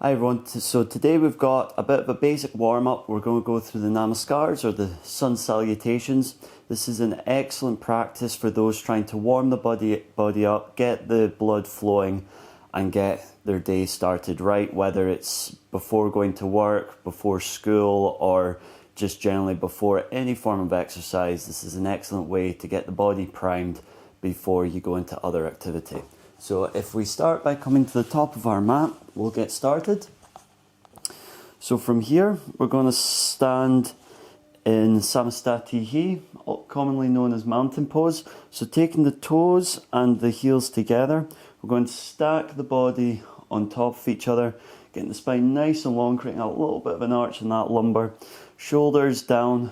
Hi everyone, so today we've got a bit of a basic warm-up. We're going to go through the namaskars, or the sun salutations. This is an excellent practice for those trying to warm the body up, get the blood flowing and get their day started right, whether it's before going to work, before school, or just generally before any form of exercise. This is an excellent way to get the body primed before you go into other activity. So if we start by coming to the top of our mat, we'll get started. So from here, we're going to stand in Samastatihi, commonly known as mountain pose. So taking the toes and the heels together, we're going to stack the body on top of each other, getting the spine nice and long, creating a little bit of an arch in that lumbar. Shoulders down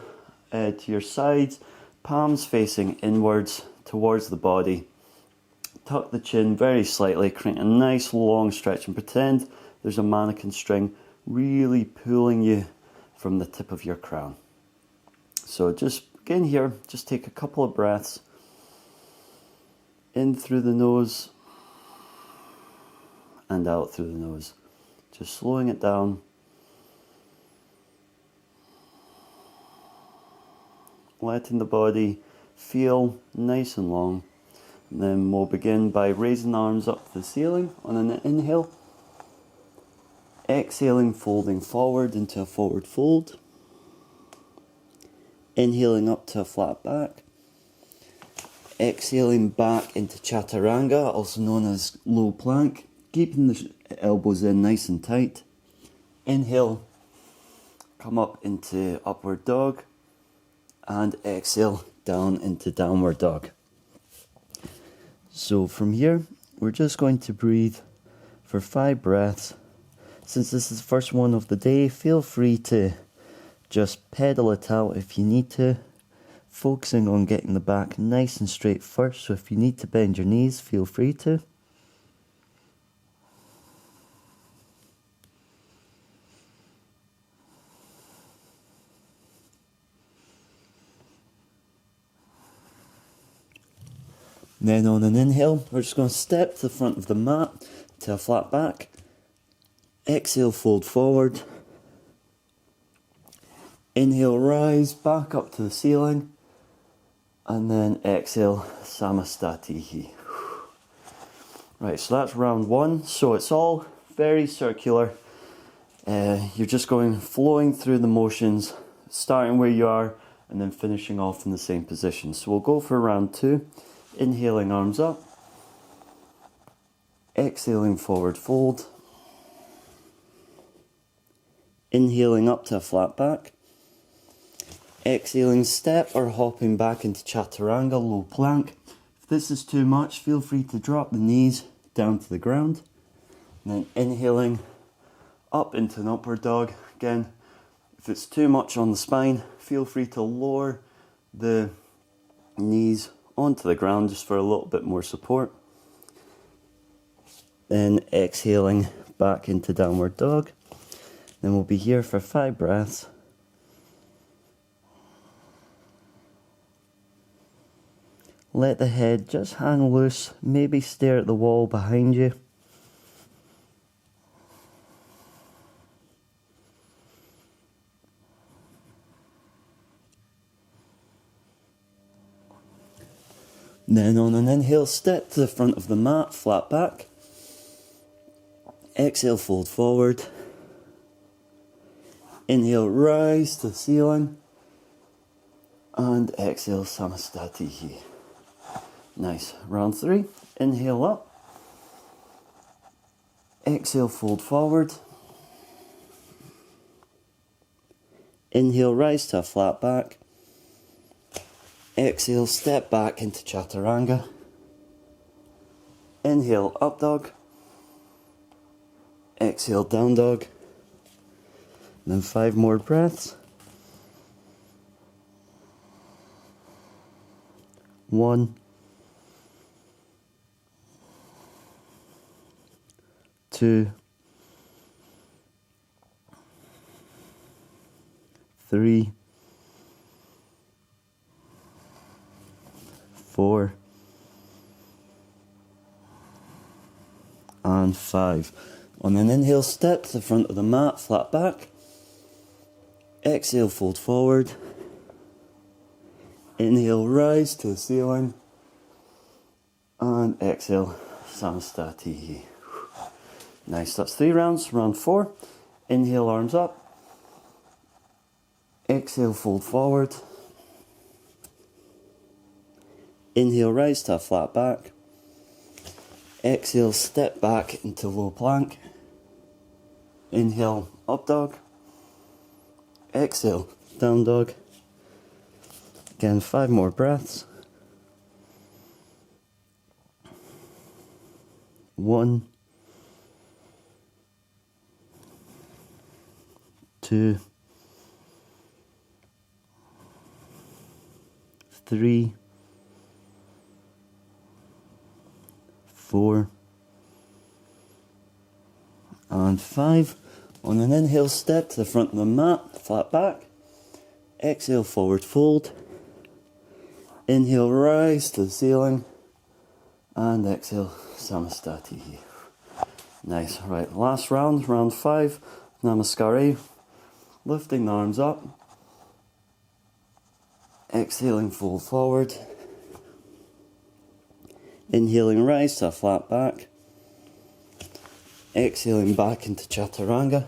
to your sides, palms facing inwards towards the body. Tuck the chin very slightly, creating a nice long stretch, and pretend there's a mannequin string really pulling you from the tip of your crown. So just again here, just take a couple of breaths in through the nose and out through the nose. Just slowing it down. Letting the body feel nice and long. And then we'll begin by raising the arms up to the ceiling on an inhale. Exhaling, folding forward into a forward fold. Inhaling up to a flat back. Exhaling back into chaturanga, also known as low plank. Keeping the elbows in nice and tight. Inhale, come up into upward dog. And exhale down into downward dog. So from here, we're just going to breathe for 5 breaths. Since this is the first one of the day, feel free to just pedal it out if you need to. Focusing on getting the back nice and straight first, so if you need to bend your knees, feel free to. Then on an inhale, we're just going to step to the front of the mat to a flat back. Exhale, fold forward. Inhale, rise back up to the ceiling. And then exhale, Samastatihi. Right, so that's round 1. So it's all very circular. You're just flowing through the motions, starting where you are and then finishing off in the same position. So we'll go for round 2. Inhaling, arms up. Exhaling, forward fold. Inhaling up to a flat back. Exhaling, step or hopping back into chaturanga, low plank. If this is too much, feel free to drop the knees down to the ground. And then inhaling up into an upward dog. Again, if it's too much on the spine, feel free to lower the knees onto the ground just for a little bit more support. Then exhaling back into downward dog. Then we'll be here for 5 breaths. Let the head just hang loose, maybe stare at the wall behind you. Then on an inhale, step to the front of the mat, flat back. Exhale, fold forward. Inhale, rise to the ceiling. And exhale, Samastatihi. Nice. Round 3. Inhale up. Exhale, fold forward. Inhale, rise to a flat back. Exhale, step back into chaturanga. Inhale, up dog. Exhale, down dog. And then 5 more breaths. 1, 2, 3, 4, and 5. On an inhale, step to the front of the mat, flat back. Exhale, fold forward. Inhale, rise to the ceiling. And exhale, Samastati. Nice, that's 3 rounds. Round 4. Inhale, arms up. Exhale, fold forward. Inhale, rise to a flat back. Exhale, step back into low plank. Inhale, up dog. Exhale, down dog. Again, 5 more breaths. 1, 2, 3, 4, and 5. On an inhale, step to the front of the mat, flat back. Exhale, forward fold. Inhale, rise to the ceiling. And exhale, Samastati. Nice. Right, last round, round 5. Namaskar. Lifting the arms up. Exhaling, fold forward. Inhaling, rise to a flat back. Exhaling back into Chaturanga.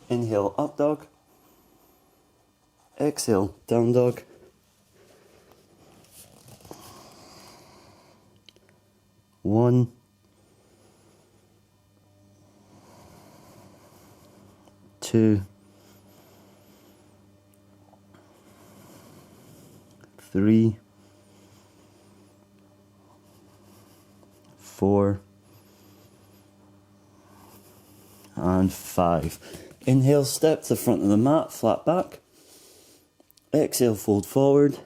Inhale, up dog. Exhale, down dog. One, 2, 3, 4, and 5. Inhale, step to the front of the mat, flat back. Exhale, fold forward.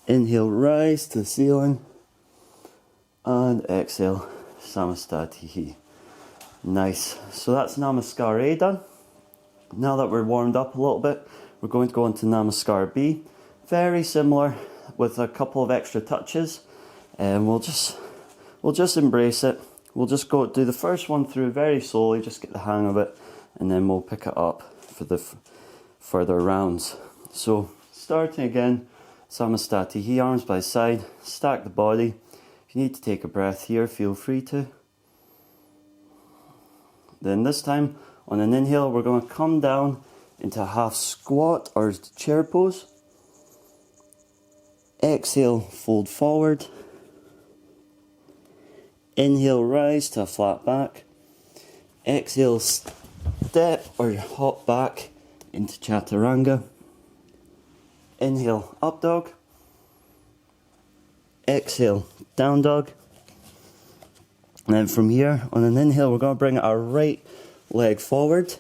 Inhale, rise to the ceiling. And exhale, Samastati. Nice. So that's Namaskar A done. Now that we're warmed up a little bit, we're going to go into Namaskar B. Very similar with a couple of extra touches. And we'll just embrace it. We'll just go do the first one through very slowly, just get the hang of it, and then we'll pick it up for the further rounds. So starting again, Samastati, arms by side, stack the body. If you need to take a breath here, feel free to. Then this time, on an inhale, we're going to come down into a half squat or chair pose. Exhale, fold forward. Inhale, rise to a flat back. Exhale, step or hop back into Chaturanga. Inhale, up dog. Exhale, down dog. And then from here, on an inhale, we're going to bring our right leg forward.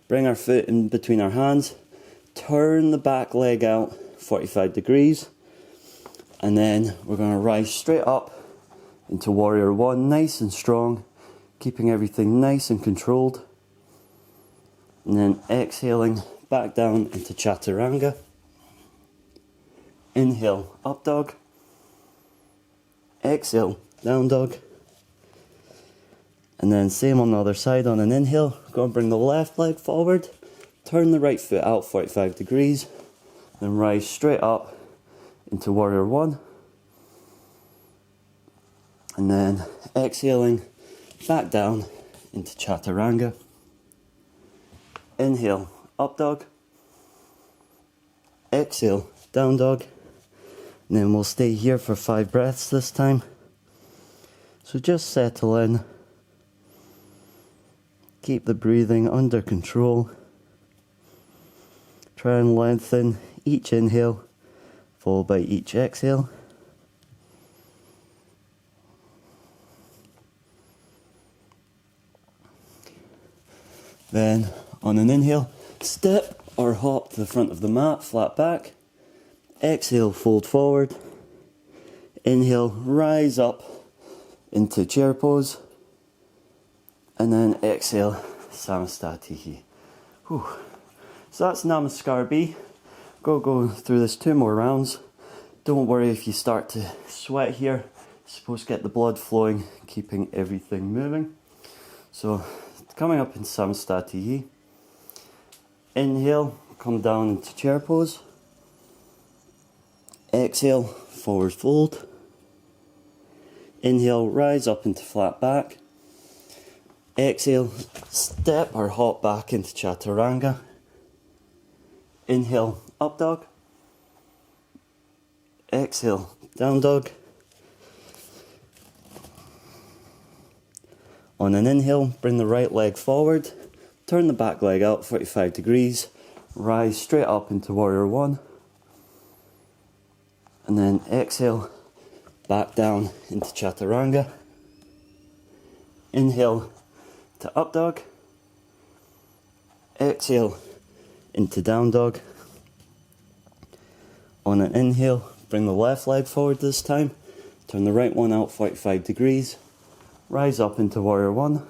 Bring our foot in between our hands. Turn the back leg out 45 degrees. And then we're going to rise straight up into Warrior 1, nice and strong. Keeping everything nice and controlled. And then exhaling back down into Chaturanga. Inhale, up dog. Exhale, down dog. And then same on the other side. On an inhale, go and bring the left leg forward. Turn the right foot out 45 degrees. Then rise straight up into Warrior 1. And then exhaling back down into Chaturanga. Inhale, up dog. Exhale, down dog. And then we'll stay here for 5 breaths this time. So just settle in. Keep the breathing under control. Try and lengthen each inhale, followed by each exhale. Then, on an inhale, step or hop to the front of the mat, flat back. Exhale, fold forward. Inhale, rise up into chair pose. And then exhale, Samastati. Whew. So that's Namaskar B. Go through this 2 more rounds. Don't worry if you start to sweat here. supposed to get the blood flowing, keeping everything moving. So coming up in Samasthati. Inhale, come down into chair pose. Exhale, forward fold. Inhale, rise up into flat back. Exhale, step or hop back into chaturanga. Inhale, up dog. Exhale, down dog. On an inhale, bring the right leg forward. Turn the back leg out 45 degrees. Rise straight up into warrior one. And then exhale, back down into chaturanga. Inhale to up dog. Exhale into down dog. On an inhale, bring the left leg forward this time. Turn the right one out 45 degrees. Rise up into warrior one.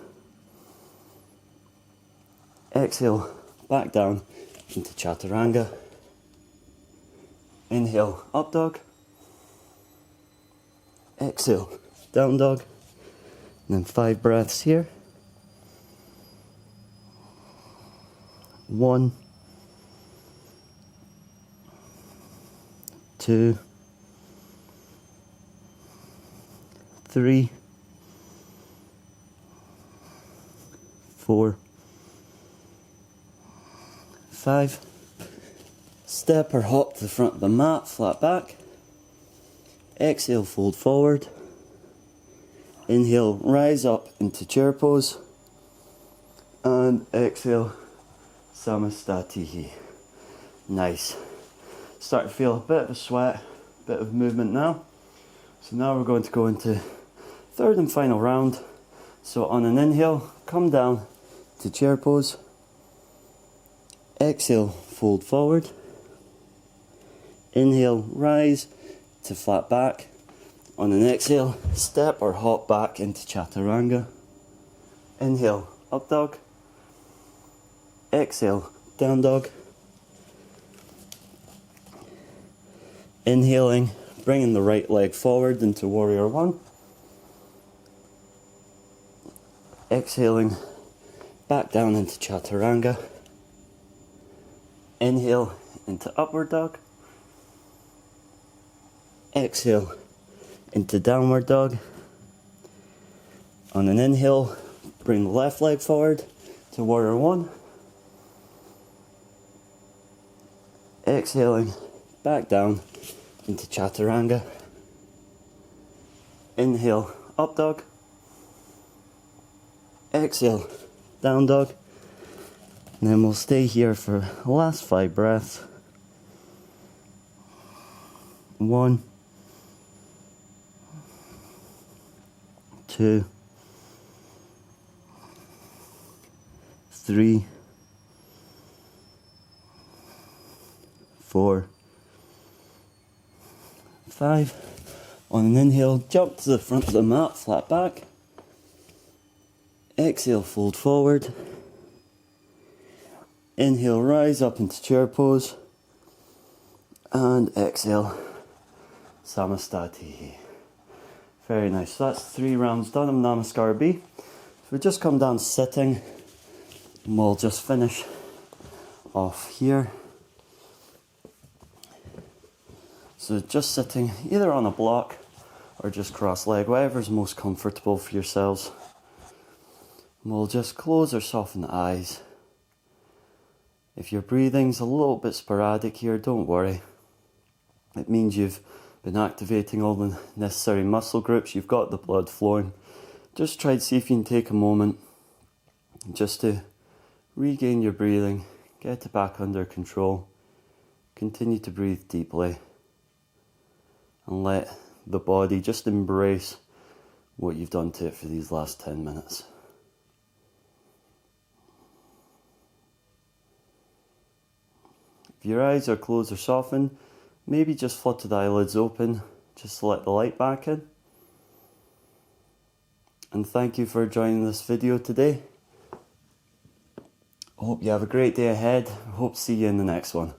Exhale, back down into chaturanga. Inhale, up dog. Exhale, down dog. And then 5 breaths here. 1, 2, 3, 4, 5. Step or hop to the front of the mat, flat back. Exhale, fold forward. Inhale, rise up into chair pose. And exhale, Samasthati. Nice. Start to feel a bit of a sweat, a bit of movement now. So now we're going to go into third and final round. So on an inhale, come down to chair pose. Exhale, fold forward. Inhale, rise to flat back. On an exhale, step or hop back into chaturanga. Inhale, up dog. Exhale, down dog. Inhaling, bringing the right leg forward into warrior one. Exhaling, back down into chaturanga. Inhale into upward dog. Exhale into downward dog. On an inhale, bring the left leg forward to warrior one. Exhaling, back down into chaturanga. Inhale, up dog. Exhale, down dog. And then we'll stay here for the last 5 breaths. 1, 2, 3, 4, 5. On an inhale, jump to the front of the mat, flat back. Exhale, fold forward. Inhale, rise up into chair pose. And exhale, Samasthati. Very nice. So that's 3 rounds done of Namaskar B. So we just come down sitting, and we'll just finish off here. So just sitting either on a block or just cross leg, whatever's most comfortable for yourselves. And we'll just close or soften the eyes. If your breathing's a little bit sporadic here, don't worry. It means you've been activating all the necessary muscle groups, you've got the blood flowing. Just try to see if you can take a moment just to regain your breathing, get it back under control. Continue to breathe deeply and let the body just embrace what you've done to it for these last 10 minutes. If your eyes are closed or softened, maybe just flutter the eyelids open, just to let the light back in. And thank you for joining this video today. I hope you have a great day ahead. I hope to see you in the next one.